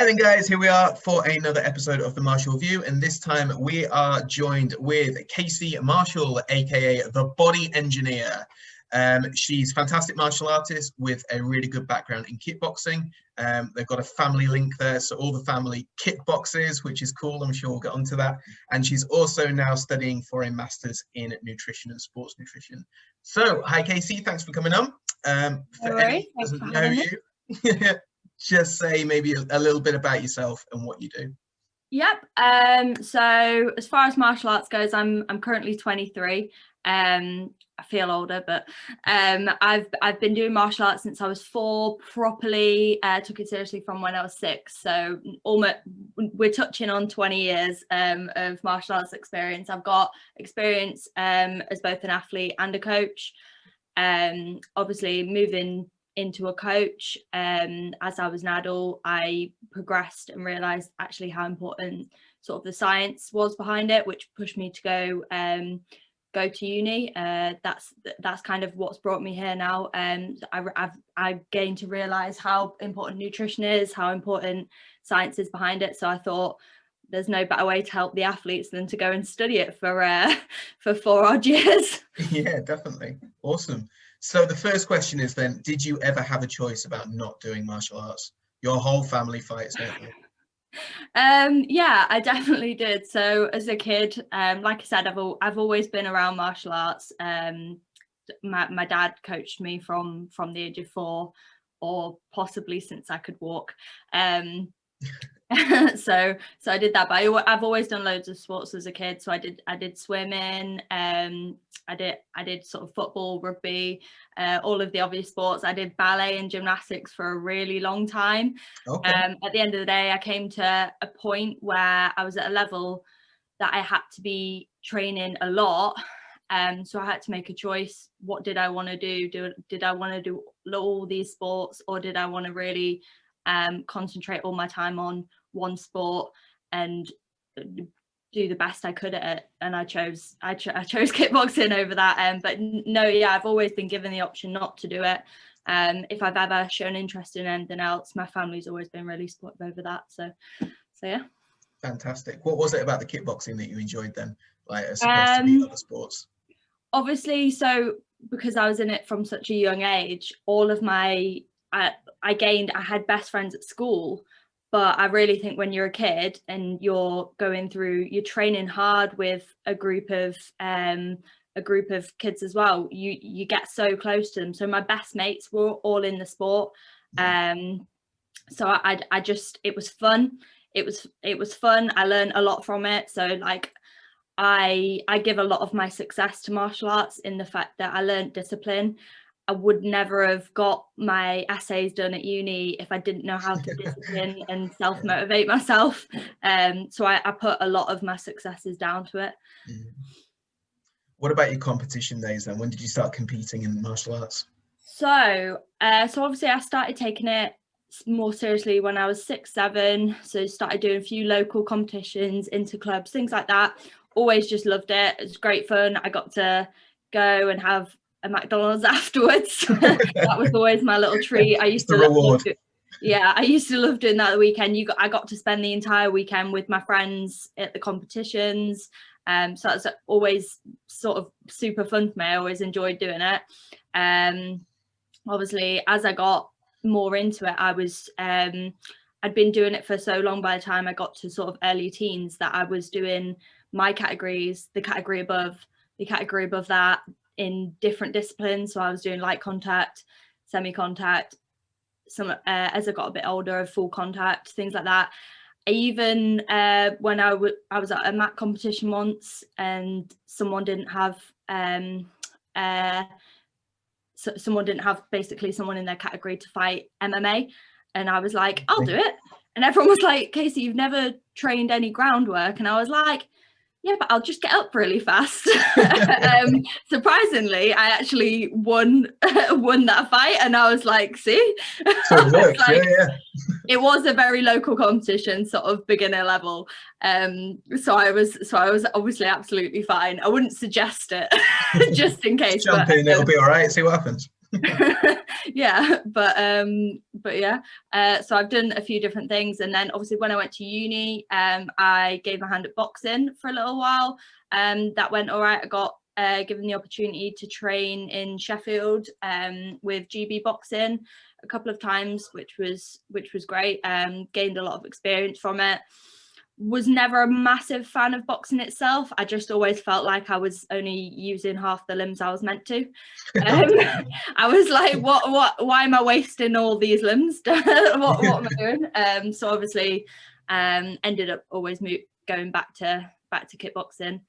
Hi then guys, here we are for another episode of the Marshall View, and this time we are joined with Casey Marshall, aka the Body Engineer. She's a fantastic martial artist with a really good background in kickboxing. They've got a family link there, so all the family kickboxers, which is cool. I'm sure we'll get onto that. And she's also now studying for a master's in nutrition and sports nutrition. So, hi Casey, thanks for coming on. For anyone who doesn't know you, just say maybe a little bit about yourself and what you do. Yep. So as far as martial arts goes, I'm currently 23. I feel older, but I've been doing martial arts since I was 4. Properly took it seriously from when I was 6. So almost we're touching on 20 years of martial arts experience. I've got experience as both an athlete and a coach. Obviously moving into a coach as I was an adult, I progressed and realized actually how important sort of the science was behind it, which pushed me to go to uni. That's kind of what's brought me here now. I've gained to realize how important nutrition is, how important science is behind it. So I thought there's no better way to help the athletes than to go and study it for 4 odd years. Yeah, definitely. Awesome. So the first question is then, did you ever have a choice about not doing martial arts? Your whole family fights, don't you? Yeah, I definitely did. So as a kid, like I said, I've always been around martial arts. My dad coached me from the age of 4, or possibly since I could walk. So I did that, but I've always done loads of sports as a kid. So I did swimming, I did sort of football, rugby, all of the obvious sports. I did ballet and gymnastics for a really long time. Okay. At the end of the day, I came to a point where I was at a level that I had to be training a lot. So I had to make a choice. What did I want to do? Did I want to do all these sports, or did I want to really concentrate all my time on one sport and do the best I could at it? And I chose kickboxing over that. But no, yeah, I've always been given the option not to do it. If I've ever shown interest in anything else, my family's always been really supportive over that. So yeah. Fantastic. What was it about the kickboxing that you enjoyed then, like as opposed to the other sports? Obviously, so because I was in it from such a young age, all of my I had best friends at school. But I really think when you're a kid and you're training hard with a group of kids as well, you get so close to them. So my best mates were all in the sport. So I just, it was fun. It was fun. I learned a lot from it. So like I give a lot of my success to martial arts in the fact that I learned discipline. I would never have got my essays done at uni if I didn't know how to discipline and self-motivate myself. So I put a lot of my successes down to it. What about your competition days then? When did you start competing in martial arts? So obviously I started taking it more seriously when I was 6, 7. So started doing a few local competitions, inter clubs, things like that. Always just loved it. It was great fun. I got to go and have a McDonald's afterwards. That was always my little treat. I used to love doing that at the weekend. I got to spend the entire weekend with my friends at the competitions. So that's always sort of super fun for me. I always enjoyed doing it. Obviously, as I got more into it, I was I'd been doing it for so long by the time I got to sort of early teens that I was doing my categories, the category above that, in different disciplines. So I was doing light contact, semi-contact, some as I got a bit older, full contact, things like that. I even when I was at a mat competition once, and someone didn't have basically someone in their category to fight MMA, and I was like, I'll do it. And everyone was like, Casey, you've never trained any groundwork. And I was like, yeah, but I'll just get up really fast. Surprisingly, I actually won that fight, and I was like, see? So it works, like, yeah. It was a very local competition, sort of beginner level. So I was obviously absolutely fine. I wouldn't suggest it just in case. Jump in, it'll be all right. See what happens. Yeah, but yeah, so I've done a few different things, and then obviously when I went to uni, I gave my hand at boxing for a little while. That went all right. I got given the opportunity to train in Sheffield with GB boxing a couple of times, which was great. Gained a lot of experience from it. Was never a massive fan of boxing itself. I just always felt like I was only using half the limbs I was meant to. I was like, why am I wasting all these limbs? what am I doing? So obviously ended up always going back to kickboxing,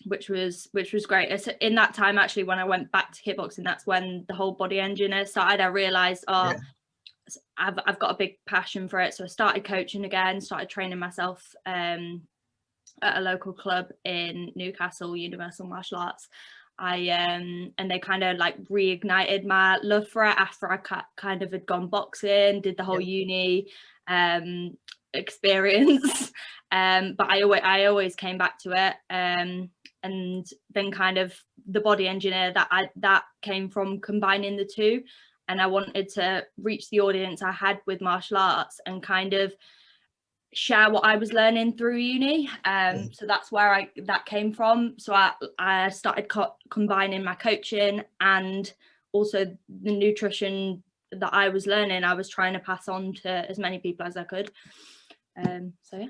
which was great. So in that time, actually, when I went back to kickboxing, that's when the whole body engineer started. I realized, yeah, I've got a big passion for it. So I started coaching again, started training myself at a local club in Newcastle, Universal Martial Arts. And they kind of like reignited my love for it after I kind of had gone boxing, did the whole uni experience. But I always came back to it. And then kind of the body engineer that came from combining the two. And I wanted to reach the audience I had with martial arts and kind of share what I was learning through uni. So that's where that came from. So I started combining my coaching and also the nutrition that I was learning. I was trying to pass on to as many people as I could. So yeah.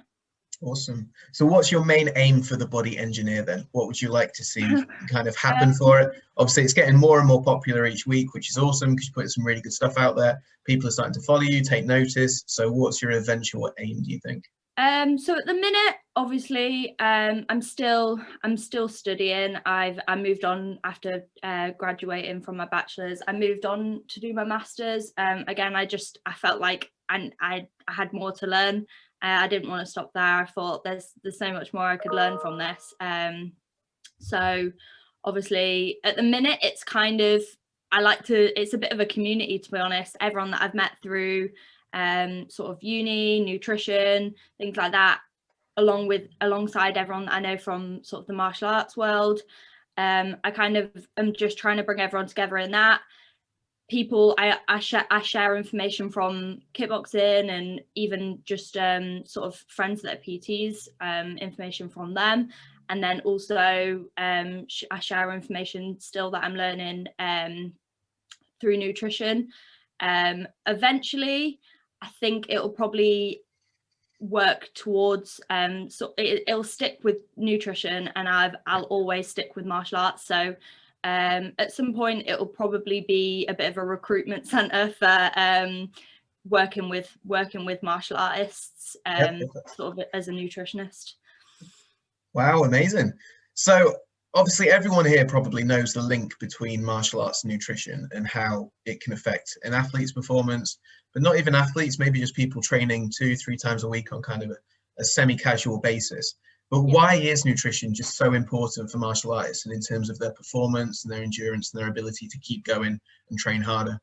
Awesome. So what's your main aim for the body engineer then? What would you like to see kind of happen for it? Obviously, it's getting more and more popular each week, which is awesome because you're putting some really good stuff out there. People are starting to follow you, take notice. So what's your eventual aim, do you think? So at the minute, obviously, I'm still studying. I moved on after graduating from my bachelor's. I moved on to do my master's. Again, I felt like I had more to learn. I didn't want to stop there. I thought there's so much more I could learn from this. So obviously at the minute it's kind of, it's a bit of a community, to be honest. Everyone that I've met through sort of uni, nutrition, things like that, alongside everyone that I know from sort of the martial arts world. I kind of am just trying to bring everyone together in that. People I share information from kickboxing and even just sort of friends that are PTs, information from them, and then also I share information still that I'm learning through nutrition. Eventually I think it'll probably work towards so it'll stick with nutrition, and I'll always stick with martial arts. So at some point it'll probably be a bit of a recruitment center for working with martial artists, sort of as a nutritionist. Wow, amazing. So obviously everyone here probably knows the link between martial arts and nutrition and how it can affect an athlete's performance, but not even athletes, maybe just people training 2-3 times a week on kind of a semi-casual basis. But why is nutrition just so important for martial artists and in terms of their performance and their endurance and their ability to keep going and train harder?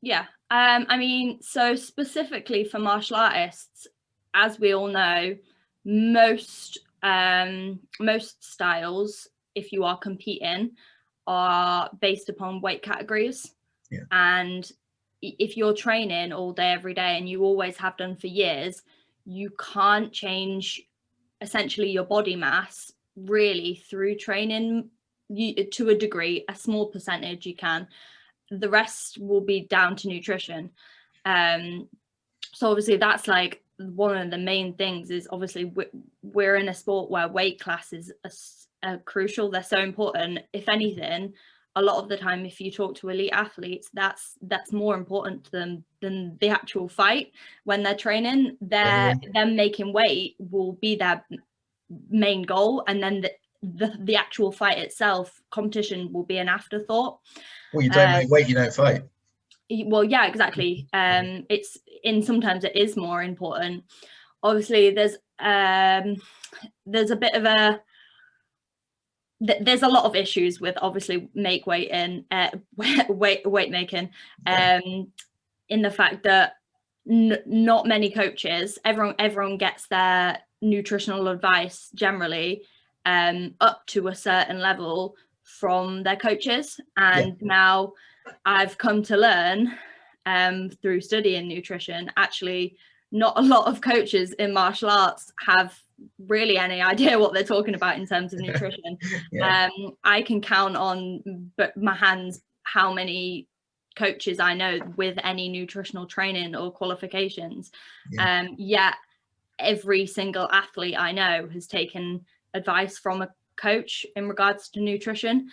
Yeah, I mean, so specifically for martial artists, as we all know, most styles, if you are competing, are based upon weight categories. Yeah. And if you're training all day, every day, and you always have done for years, you can't change essentially your body mass really through training. To a degree, a small percentage you can. The rest will be down to nutrition. So obviously that's like one of the main things is obviously we're in a sport where weight classes are crucial. They're so important. If anything, a lot of the time, if you talk to elite athletes, that's more important to them than the actual fight. When they're training, them making weight will be their main goal, and then the actual fight itself, competition, will be an afterthought. Well, you don't make weight, you don't fight. Well, yeah, exactly. Sometimes it is more important. Obviously, there's a bit of there's a lot of issues with obviously weight making, in the fact that not many coaches, everyone gets their nutritional advice generally up to a certain level from their coaches. And now I've come to learn through studying nutrition, actually not a lot of coaches in martial arts have really any idea what they're talking about in terms of nutrition. I can count on my hands how many coaches I know with any nutritional training or qualifications. Yet every single athlete I know has taken advice from a coach in regards to nutrition,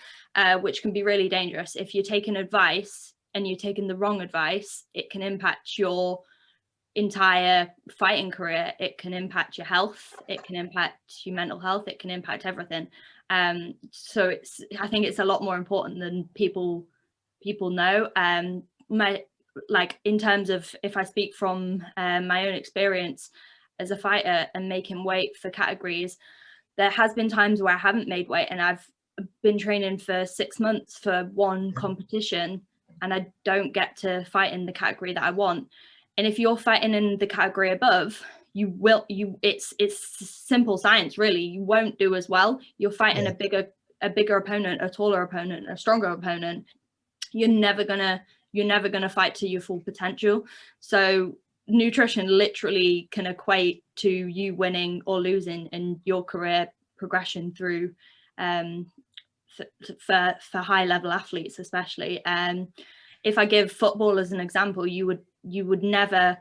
which can be really dangerous. If you're taking advice and you're taking the wrong advice, it can impact your entire fighting career. It can impact your health, it can impact your mental health, it can impact everything. So I think it's a lot more important than people know. Like in terms of, if I speak from my own experience as a fighter and making weight for categories, there has been times where I haven't made weight and I've been training for 6 months for one competition and I don't get to fight in the category that I want. And if you're fighting in the category above, it's simple science, really. You won't do as well. You're fighting a bigger opponent, a taller opponent, a stronger opponent. You're never gonna fight to your full potential. So nutrition literally can equate to you winning or losing in your career progression through for high level athletes, especially. If I give football as an example, you would never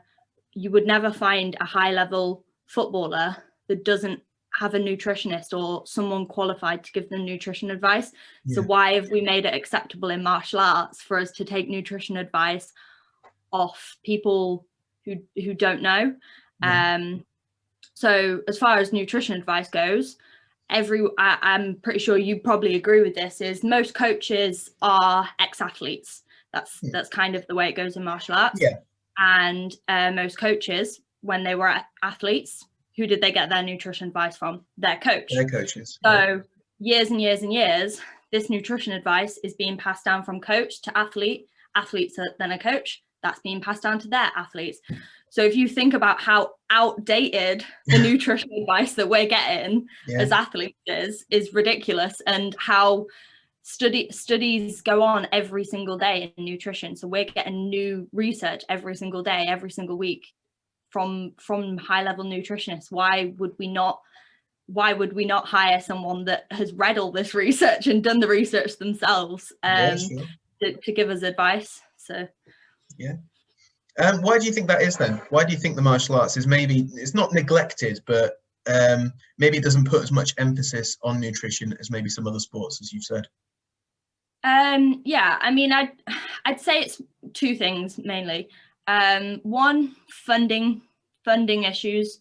find a high level footballer that doesn't have a nutritionist or someone qualified to give them nutrition advice. So why have we made it acceptable in martial arts for us to take nutrition advice off people who don't know? So as far as nutrition advice goes, I'm pretty sure you probably agree with this, is most coaches are ex-athletes. That's kind of the way it goes in martial arts. And most coaches, when they were athletes, who did they get their nutrition advice from? Their coach. Their coaches. So years and years and years, this nutrition advice is being passed down from coach to athlete, athletes then a coach, that's being passed down to their athletes. So if you think about how outdated the nutrition advice that we're getting as athletes is ridiculous, and how studies go on every single day in nutrition. So we're getting new research every single day, every single week from high level nutritionists. Why would we not hire someone that has read all this research and done the research themselves to give us advice? So why do you think that is then? Why do you think the martial arts is, maybe it's not neglected, but maybe it doesn't put as much emphasis on nutrition as maybe some other sports, as you've said? I mean, I'd say it's two things mainly. One, funding issues.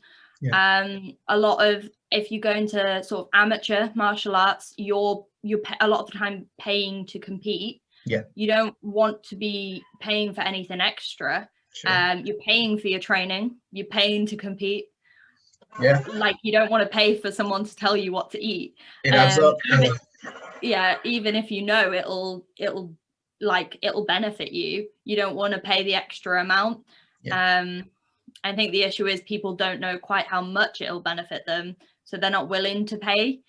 A lot of, if you go into sort of amateur martial arts, you're a lot of the time paying to compete. You don't want to be paying for anything extra. You're paying for your training, you're paying to compete. Like, you don't want to pay for someone to tell you what to eat. It adds up. Even if you know it'll benefit you, you don't want to pay the extra amount. I think the issue is people don't know quite how much it'll benefit them, so they're not willing to pay.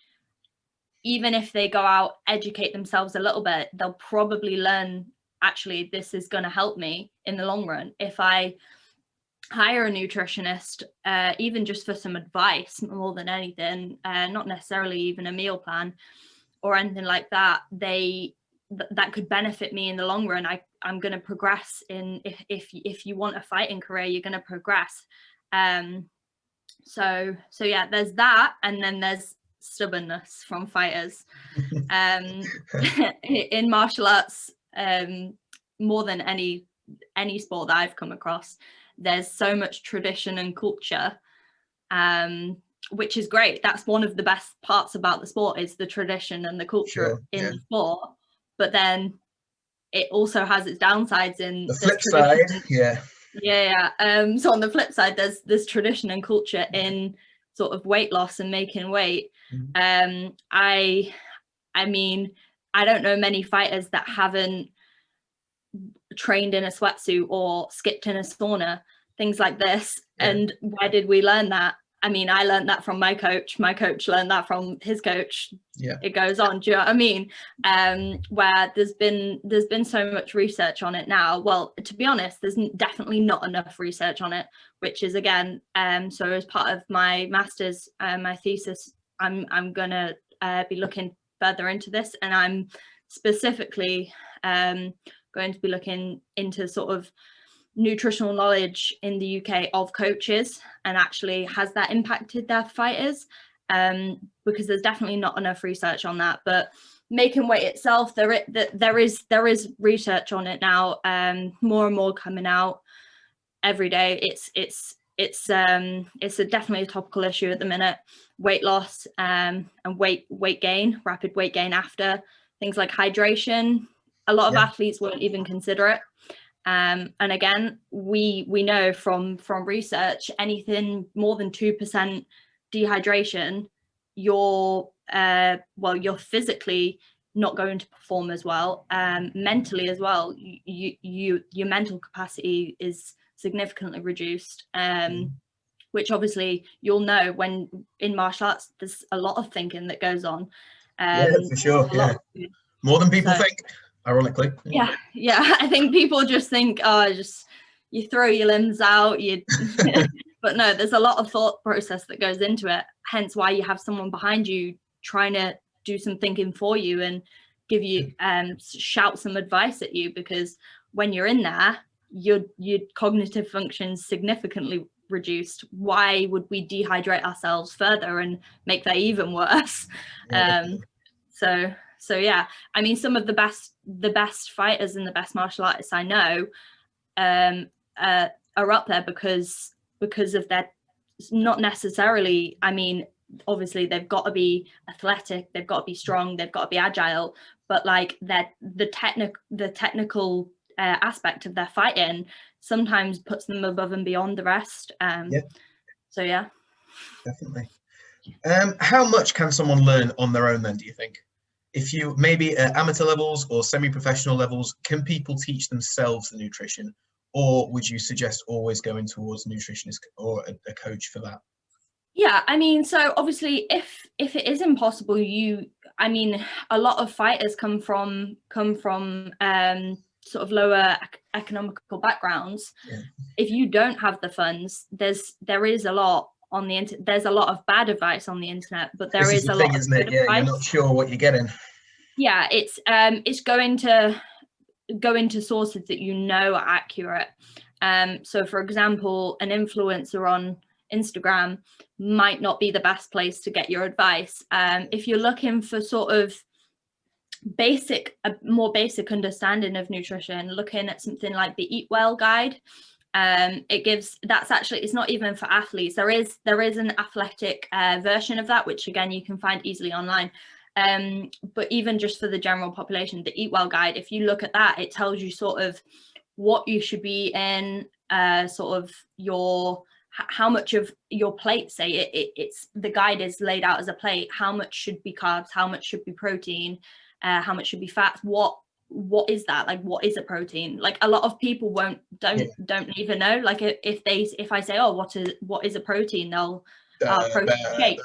Even if they go out, educate themselves a little bit, they'll probably learn, actually, this is going to help me in the long run. If I hire a nutritionist, even just for some advice more than anything, not necessarily even a meal plan or anything like that, that could benefit me in the long run. I'm going to progress in, if you want a fighting career, you're going to progress. So yeah, there's that, and then there's stubbornness from fighters. In martial arts, more than any sport that I've come across, there's so much tradition and culture, which is great. That's one of the best parts about the sport, is the tradition and the culture in the sport. But then it also has its downsides in the flip side. So on the flip side, there's tradition and culture in sort of weight loss and making weight. I mean, I don't know many fighters that haven't trained in a sweatsuit or skipped in a sauna, things like this. And where did we learn that? I mean, I learned that from my coach learned that from his coach. Yeah, it goes on. Do you know what I mean? Where there's been so much research on it now. Well, to be honest, there's definitely not enough research on it, which is again, so as part of my master's, my thesis, I'm gonna be looking further into this, and I'm specifically going to be looking into sort of nutritional knowledge in the UK of coaches, and actually has that impacted their fighters, because there's definitely not enough research on that. But making weight itself, there is research on it now, more and more coming out every day. It's definitely a topical issue at the minute. Weight loss, and weight gain, rapid weight gain after things like hydration. A lot of athletes won't even consider it. And again, we know from research, anything more than 2% dehydration, you're physically not going to perform as well. Mentally as well, your mental capacity is significantly reduced. Which obviously you'll know when in martial arts, there's a lot of thinking that goes on. Yeah, for sure. Yeah, more than people think. Ironically. Yeah. I think people just think, just you throw your limbs out, but no, there's a lot of thought process that goes into it. Hence why you have someone behind you trying to do some thinking for you and give you shout some advice at you, because when you're in there, your cognitive function's significantly reduced. Why would we dehydrate ourselves further and make that even worse? So yeah, I mean, some of the best fighters and the best martial artists I know are up there because of their, not necessarily, I mean, obviously they've got to be athletic, they've got to be strong, they've got to be agile, but like the technical aspect of their fighting sometimes puts them above and beyond the rest. So yeah, definitely. How much can someone learn on their own then, do you think? If you maybe at amateur levels or semi-professional levels, can people teach themselves the nutrition, or would you suggest always going towards a nutritionist or a coach for that? Yeah, I mean, so obviously if it is impossible, I mean, a lot of fighters come from sort of lower economical backgrounds. If you don't have the funds, there is a lot on the internet. There's a lot of bad advice on the internet, but there is a lot of good advice. You're not sure what you're getting. Yeah, it's going to go into sources that you know are accurate. So for example, an influencer on Instagram might not be the best place to get your advice. If you're looking for sort of more basic understanding of nutrition, looking at something like the Eat Well guide. It's not even for athletes. There is an athletic version of that, which again you can find easily online. But even just for the general population, the Eat Well guide, if you look at that, it tells you sort of what you should be in, sort of how much of your plate, say it's the guide is laid out as a plate, how much should be carbs, how much should be protein, how much should be fats, what is that, like what is a protein? Like a lot of people don't even know. Like if I say, oh, what is a protein, they'll protein shake.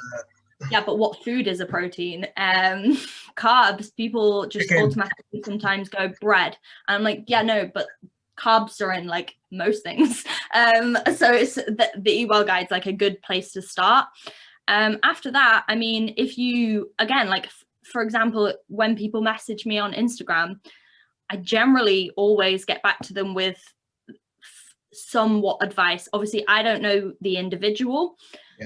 Yeah, but what food is a protein? Carbs, people just automatically sometimes go bread. And I'm like, yeah, no, but carbs are in like most things. So it's the Eat Well guide's like a good place to start. After that, I mean, if you, again, like for example, when people message me on Instagram, I generally always get back to them with somewhat advice. Obviously, I don't know the individual,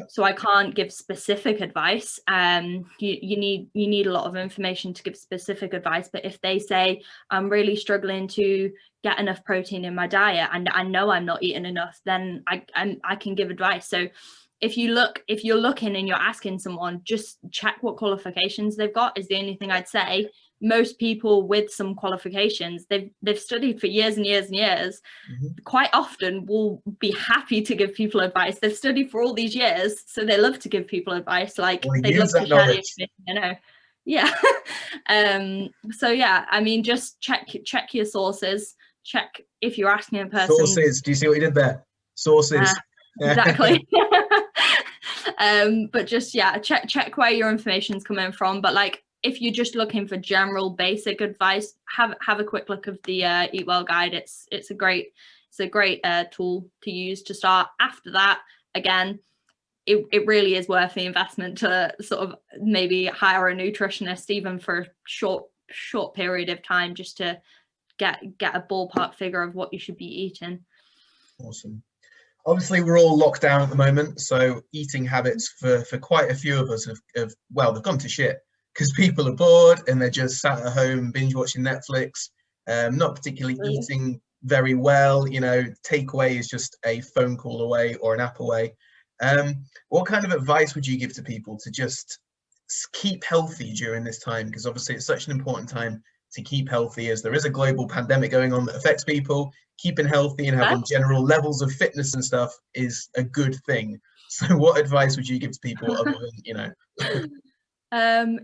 so I can't give specific advice. You need a lot of information to give specific advice. But if they say, I'm really struggling to get enough protein in my diet and I know I'm not eating enough, then I can give advice. So if you're looking and you're asking someone, just check what qualifications they've got is the only thing I'd say. Most people with some qualifications, they've studied for years and years and years, quite often will be happy to give people advice. They've studied for all these years, so they love to give people advice. Like they love to share it, you know. Yeah. So yeah, I mean, just check your sources. Check if you're asking a person. Sources. Do you see what you did there? Sources. Exactly. But just, yeah, check where your information's coming from. But like, if you're just looking for general basic advice, have a quick look of the Eat Well guide. It's a great tool to use to start. After that, again, it really is worth the investment to sort of maybe hire a nutritionist, even for a short period of time, just to get a ballpark figure of what you should be eating. Awesome. Obviously, we're all locked down at the moment, so eating habits for quite a few of us have well, they've gone to shit because people are bored and they're just sat at home binge watching Netflix, not particularly eating very well. You know, takeaway is just a phone call away or an app away. What kind of advice would you give to people to just keep healthy during this time? Because obviously it's such an important time to keep healthy, as there is a global pandemic going on that affects people. Keeping healthy and having general levels of fitness and stuff is a good thing. So what advice would you give to people other than, you know?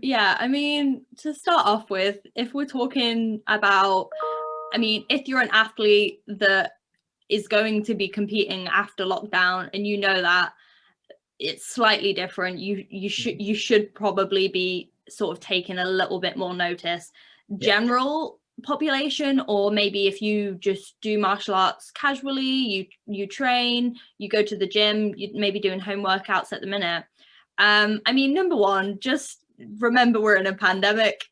Yeah, I mean, to start off with, if we're talking about, I mean, if you're an athlete that is going to be competing after lockdown and you know that, it's slightly different. You should probably be sort of taking a little bit more notice. General population, or maybe if you just do martial arts casually, you train, you go to the gym, you maybe doing home workouts at the minute. I mean, number one, just remember we're in a pandemic.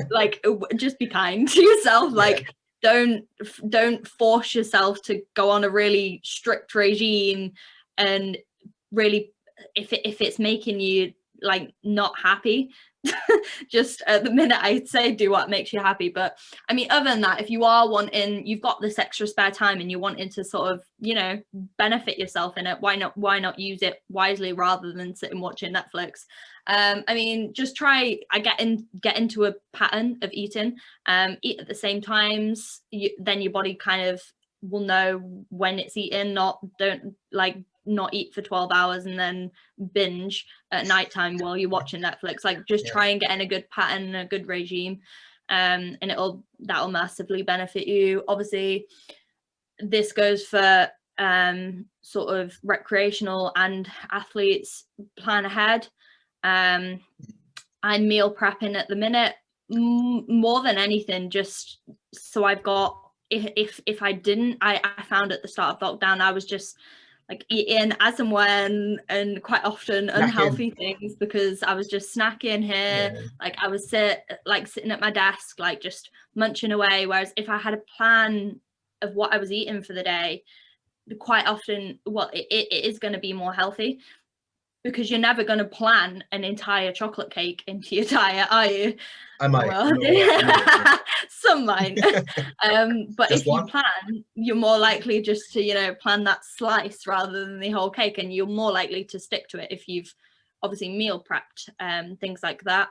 Like, just be kind to yourself. Like, don't force yourself to go on a really strict regime, and really, if it's making you like not happy, just at the minute I'd say do what makes you happy. But I mean, other than that, if you are wanting, you've got this extra spare time and you're wanting to sort of, you know, benefit yourself in it, why not use it wisely rather than sitting watching Netflix? I mean, just try, get into a pattern of eating, eat at the same times, then your body kind of will know when it's eating. Not eat for 12 hours and then binge at nighttime while you're watching Netflix. Like, just try and get in a good pattern and a good regime, and that'll massively benefit you. Obviously, this goes for sort of recreational and athletes. Plan ahead. I'm meal prepping at the minute, more than anything, just so I've got, if I didn't, I found at the start of lockdown I was just like eating as and when, and quite often unhealthy things, because I was just snacking here. Like, I was sitting at my desk, like just munching away. Whereas if I had a plan of what I was eating for the day, quite often, well, it is going to be more healthy, because you're never going to plan an entire chocolate cake into your diet, are you? I might. Well, some might. But just if you plan, you're more likely just to, you know, plan that slice rather than the whole cake, and you're more likely to stick to it if you've obviously meal prepped, things like that.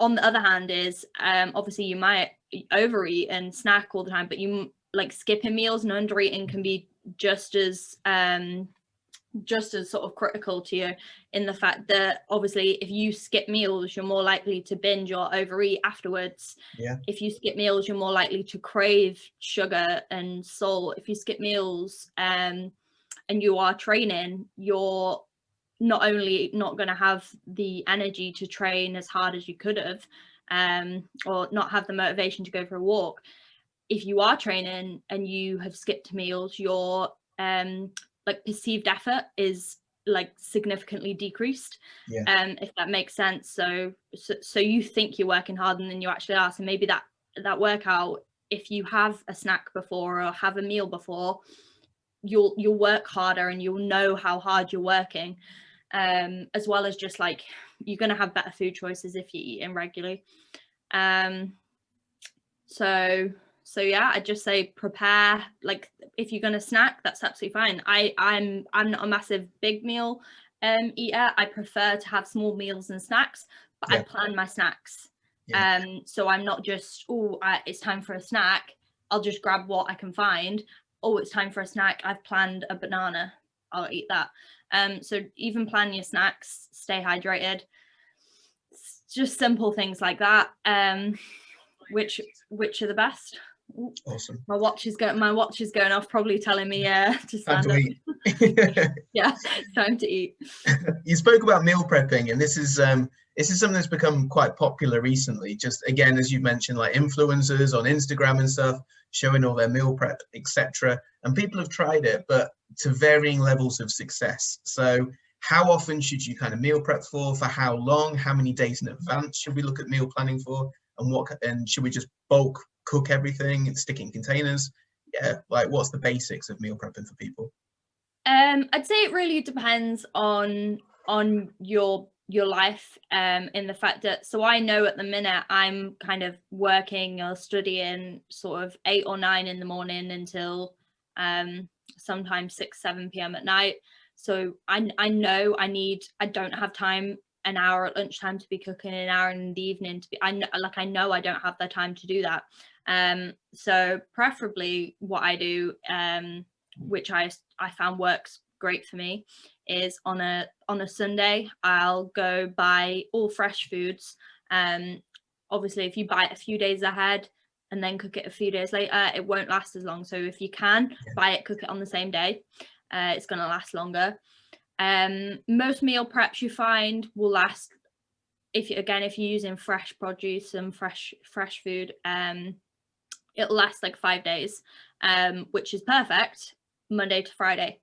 On the other hand is, obviously you might overeat and snack all the time, but you like skipping meals and under eating can be just as sort of critical to you, in the fact that obviously if you skip meals, you're more likely to binge or overeat afterwards. If you skip meals, you're more likely to crave sugar and salt. If you skip meals and you are training, you're not only not going to have the energy to train as hard as you could have, or not have the motivation to go for a walk. If you are training and you have skipped meals, your like perceived effort is like significantly decreased, if that makes sense. So you think you're working hard and then you actually are. So maybe that workout, if you have a snack before or have a meal before, you'll work harder and you'll know how hard you're working, as well as just like you're going to have better food choices if you're eating regularly. So yeah, I'd just say prepare. Like, if you're going to snack, that's absolutely fine. I'm not a massive big meal eater. I prefer to have small meals and snacks, but I plan my snacks. So I'm not just, it's time for a snack, I'll just grab what I can find. It's time for a snack, I've planned a banana, I'll eat that. So even plan your snacks, stay hydrated. It's just simple things like that. Which are the best? Awesome. My watch is going off, probably telling me to stand up. Eat. Yeah, it's time to eat. You spoke about meal prepping, and this is something that's become quite popular recently. Just again, as you mentioned, like influencers on Instagram and stuff, showing all their meal prep, etc. And people have tried it, but to varying levels of success. So how often should you kind of meal prep for how long, how many days in advance should we look at meal planning for, and should we just bulk cook everything and stick it in containers? Yeah, like what's the basics of meal prepping for people? I'd say it really depends on your life, in the fact that, so I know at the minute I'm kind of working or studying sort of 8 or 9 in the morning until sometimes 6-7 p.m. at night. So I know I don't have time, an hour at lunchtime to be cooking, an hour in the evening to be, I know I don't have the time to do that. So preferably what I do, which I found works great for me, is on a Sunday I'll go buy all fresh foods. Obviously if you buy it a few days ahead and then cook it a few days later, it won't last as long. So if you can buy it, cook it on the same day, it's going to last longer. Most meal preps you find will last, if you're using fresh produce and fresh food, it'll last like 5 days, which is perfect, Monday to Friday.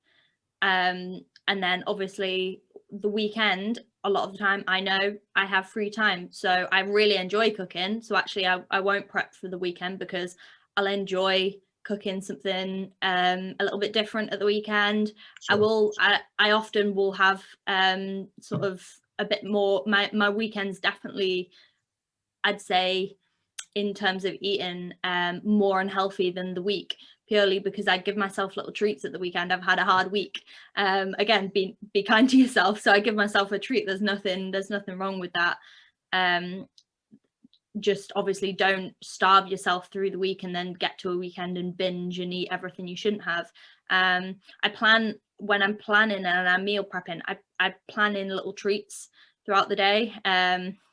And then obviously the weekend, a lot of the time I know I have free time, so I really enjoy cooking. So actually I won't prep for the weekend because I'll enjoy cooking something a little bit different at the weekend. Sure. I often will have sort of a bit more, my weekends definitely, I'd say, in terms of eating, more unhealthy than the week, purely because I give myself little treats at the weekend. I've had a hard week. Again, be kind to yourself. So I give myself a treat. There's nothing wrong with that. Just obviously don't starve yourself through the week and then get to a weekend and binge and eat everything you shouldn't have. When I'm planning and I'm meal prepping, I plan in little treats throughout the day.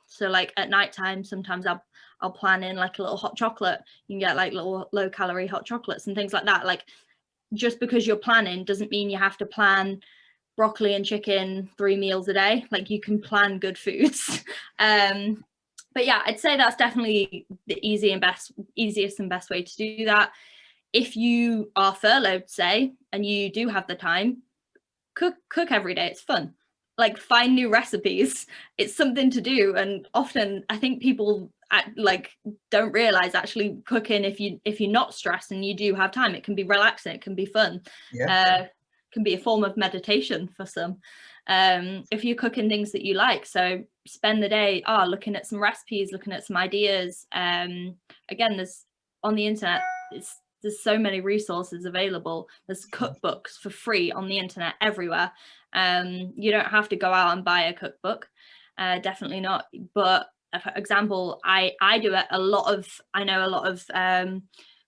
So like at nighttime, sometimes I'll plan in like a little hot chocolate. You can get like little low calorie hot chocolates and things like that. Like, just because you're planning doesn't mean you have to plan broccoli and chicken 3 meals a day. Like, you can plan good foods. But yeah, I'd say that's definitely the easiest and best way to do that. If you are furloughed, say, and you do have the time, cook every day. It's fun. Like, find new recipes. It's something to do. And often I think people don't realize actually cooking, if you're not stressed and you do have time, it can be relaxing, it can be fun. Can be a form of meditation for some, if you're cooking things that you like. So spend the day looking at some recipes, looking at some ideas. Again, there's on the internet, there's so many resources available. There's cookbooks for free on the internet everywhere. You don't have to go out and buy a cookbook, definitely not. But for example, I know a lot of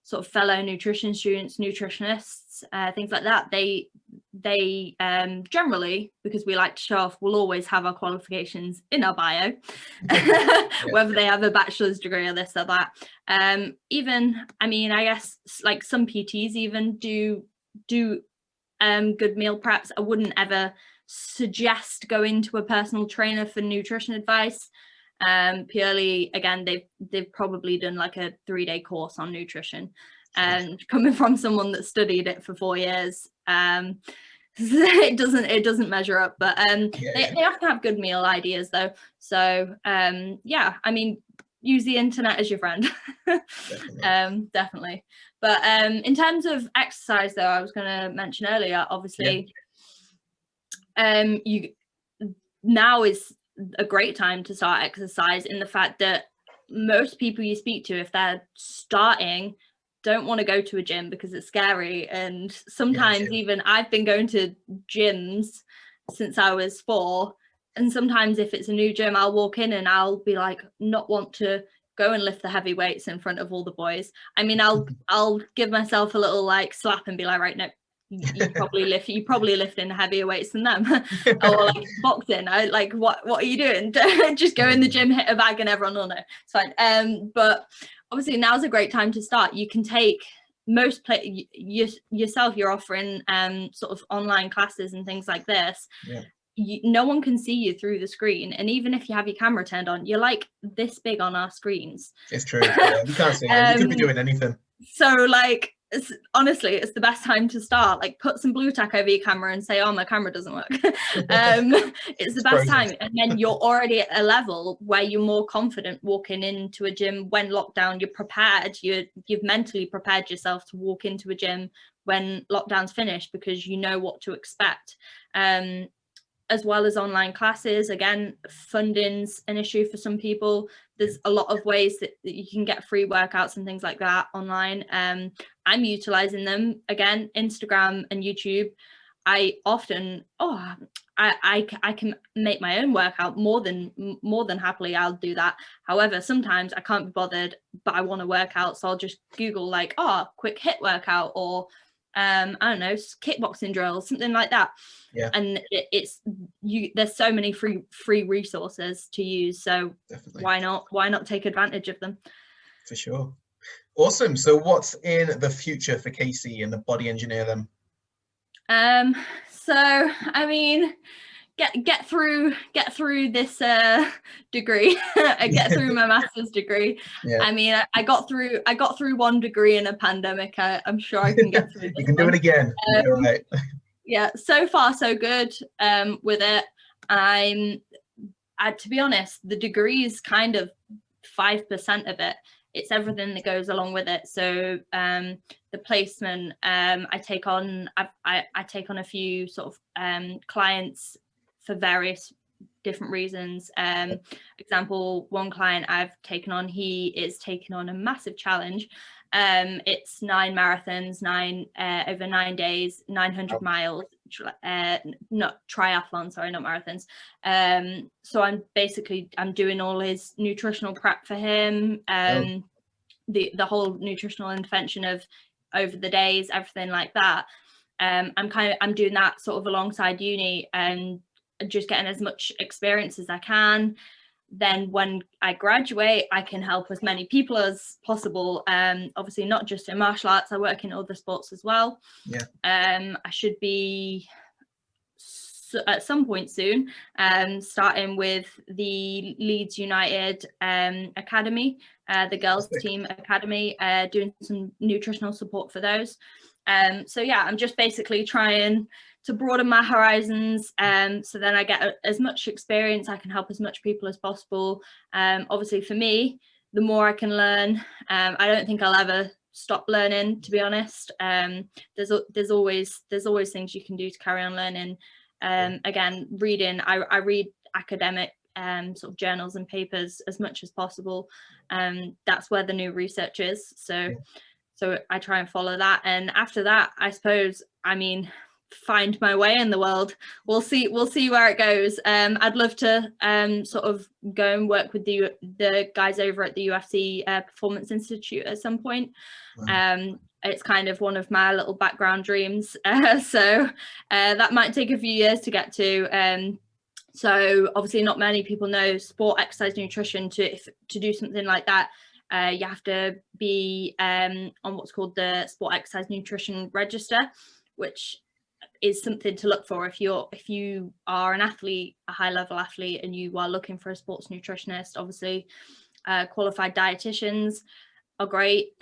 sort of fellow nutrition students, nutritionists, things like that. They generally, because we like to show off, will always have our qualifications in our bio, whether they have a bachelor's degree or this or that. Even, I mean, I guess like some PTs even do good meal preps. I wouldn't ever suggest going to a personal trainer for nutrition advice. Purely, again, they've probably done like a 3-day course on nutrition, and coming from someone that studied it for 4 years, it doesn't measure up. But they often have good meal ideas though. So yeah, I mean, use the internet as your friend. Definitely. But in terms of exercise though, I was going to mention earlier, obviously, now is a great time to start exercise, in the fact that most people you speak to, if they're starting, don't want to go to a gym because it's scary. And sometimes even I've been going to gyms since I was 4, and sometimes if it's a new gym, I'll walk in and I'll be like, not want to go and lift the heavy weights in front of all the boys. I mean, I'll give myself a little like slap and be like, right, no, you probably lifting heavier weights than them. Or like boxing, I like, what are you doing? Just go in the gym, hit a bag, and everyone will know. It's fine. But obviously now's a great time to start. You can take yourself, you're offering sort of online classes and things like this. Yeah. No one can see you through the screen, and even if you have your camera turned on, you're like this big on our screens. It's true. Yeah, you can't see it. You could be doing anything. So like, honestly, it's the best time to start. Like, put some blue tack over your camera and say, oh, my camera doesn't work. It's the best time, and then you're already at a level where you're more confident walking into a gym when lockdown. You're prepared. You've mentally prepared yourself to walk into a gym when lockdown's finished, because you know what to expect. As well as online classes. Again, funding's an issue for some people. There's a lot of ways that you can get free workouts and things like that online. I'm utilizing them. Again, Instagram and YouTube. I often, I can make my own workout more than happily. I'll do that. However, sometimes I can't be bothered, but I want to work out, so I'll just Google like, quick HIIT workout, or I don't know, kickboxing drills, something like that. Yeah. And there's so many free resources to use, so definitely. why not take advantage of them? For sure. Awesome. So what's in the future for Casey and the Body Engineer then? So I mean, get through this degree and get through my master's degree. Yeah. I mean, I got through one degree in a pandemic. I'm sure I can get through this. You can do it again. Right. Yeah, so far so good with it. To be honest, the degree is kind of 5% of it. It's everything that goes along with it. So the placement, I take on a few sort of clients for various different reasons. Example, one client I've taken on, he is taking on a massive challenge. It's 9 marathons, over 9 days, 900 miles, not triathlon, sorry, not marathons. So I'm doing all his nutritional prep for him, the whole nutritional intervention of over the days, everything like that. I'm doing that sort of alongside uni and just getting as much experience as I can. Then when I graduate, I can help as many people as possible. Obviously not just in martial arts, I work in other sports as well. Yeah. I should be at some point soon starting with the Leeds United Academy, the girls team academy, doing some nutritional support for those. So yeah, I'm just basically trying to broaden my horizons, so then I get as much experience, I can help as much people as possible. Obviously for me, the more I can learn, I don't think I'll ever stop learning, to be honest. There's always things you can do to carry on learning. Again, reading, I read academic sort of journals and papers as much as possible. That's where the new research is, so I try and follow that. And after that, I suppose, I mean, find my way in the world. We'll see where it goes. I'd love to sort of go and work with the guys over at the UFC Performance Institute at some point. Wow. It's kind of one of my little background dreams, so that might take a few years to get to. So obviously not many people know sport, exercise, nutrition. To do something like that, you have to be on what's called the Sport, Exercise, Nutrition Register, which is something to look for if you are an athlete, a high level athlete, and you are looking for a sports nutritionist. Obviously qualified dietitians are great,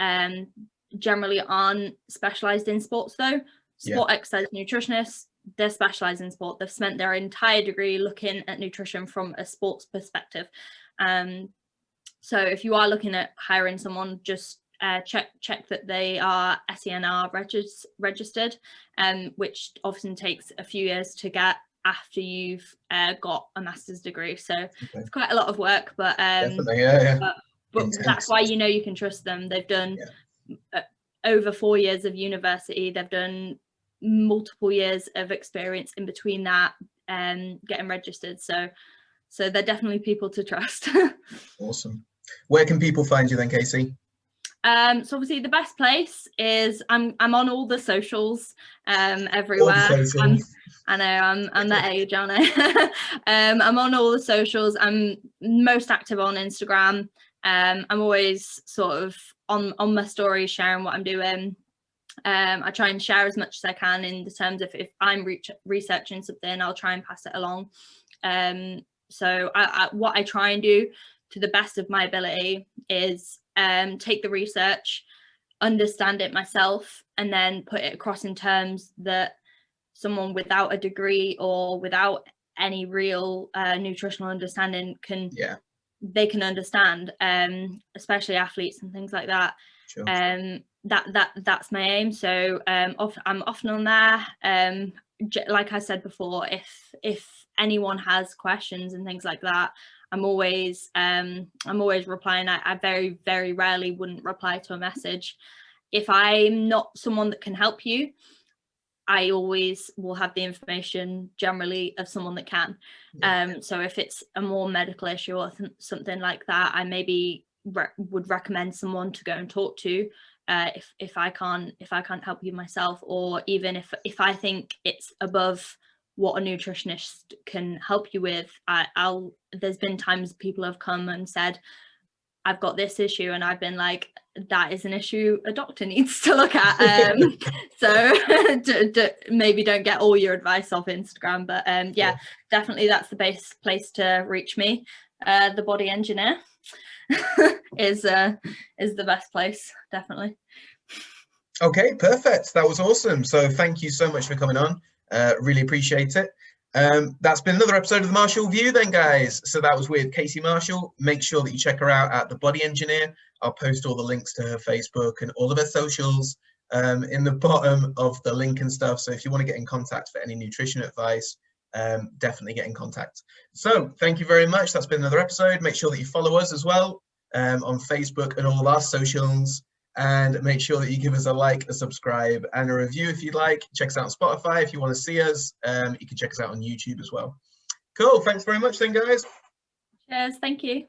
generally aren't specialized in sports though. Sport, exercise nutritionists, they're specialized in sport. They've spent their entire degree looking at nutrition from a sports perspective. So if you are looking at hiring someone, just check that they are SENR registered, which often takes a few years to get after you've got a master's degree. So it's quite a lot of work, but but that's why you can trust them. They've done over 4 years of university. They've done multiple years of experience in between that, getting registered. So they're definitely people to trust. Awesome. Where can people find you then, Casey? So obviously the best place is I'm on all the socials, everywhere. I know I'm that age, aren't I? I'm on all the socials. I'm most active on Instagram. I'm always sort of on my stories sharing what I'm doing. I try and share as much as I can in the terms of if I'm researching something, I'll try and pass it along. So what I try and do to the best of my ability is take the research, understand it myself, and then put it across in terms that someone without a degree or without any real nutritional understanding can understand, especially athletes and things like that. Sure. That's my aim. So I'm often on there. Like I said before, if anyone has questions and things like that, I'm always replying. I very, very rarely wouldn't reply to a message. If I'm not someone that can help you, I always will have the information generally of someone that can. So if it's a more medical issue or something like that, I maybe would recommend someone to go and talk to if I can't help you myself, or even if I think it's above what a nutritionist can help you with. There's been times people have come and said, I've got this issue, and I've been like, that is an issue a doctor needs to look at. So maybe don't get all your advice off Instagram, but definitely that's the best place to reach me. The Body Engineer is the best place, definitely. Okay, perfect. That was awesome. So thank you so much for coming on. Really appreciate it. That's been another episode of the Marshall View then, guys. So that was with Casey Marshall. Make sure that you check her out at The Body Engineer. I'll post all the links to her Facebook and all of her socials in the bottom of the link and stuff. So if you want to get in contact for any nutrition advice, definitely get in contact. So thank you very much. That's been another episode. Make sure that you follow us as well on Facebook and all of our socials. And make sure that you give us a like, a subscribe, and a review if you'd like. Check us out on Spotify if you want to see us. You can check us out on YouTube as well. Cool. Thanks very much then, guys. Cheers. Thank you.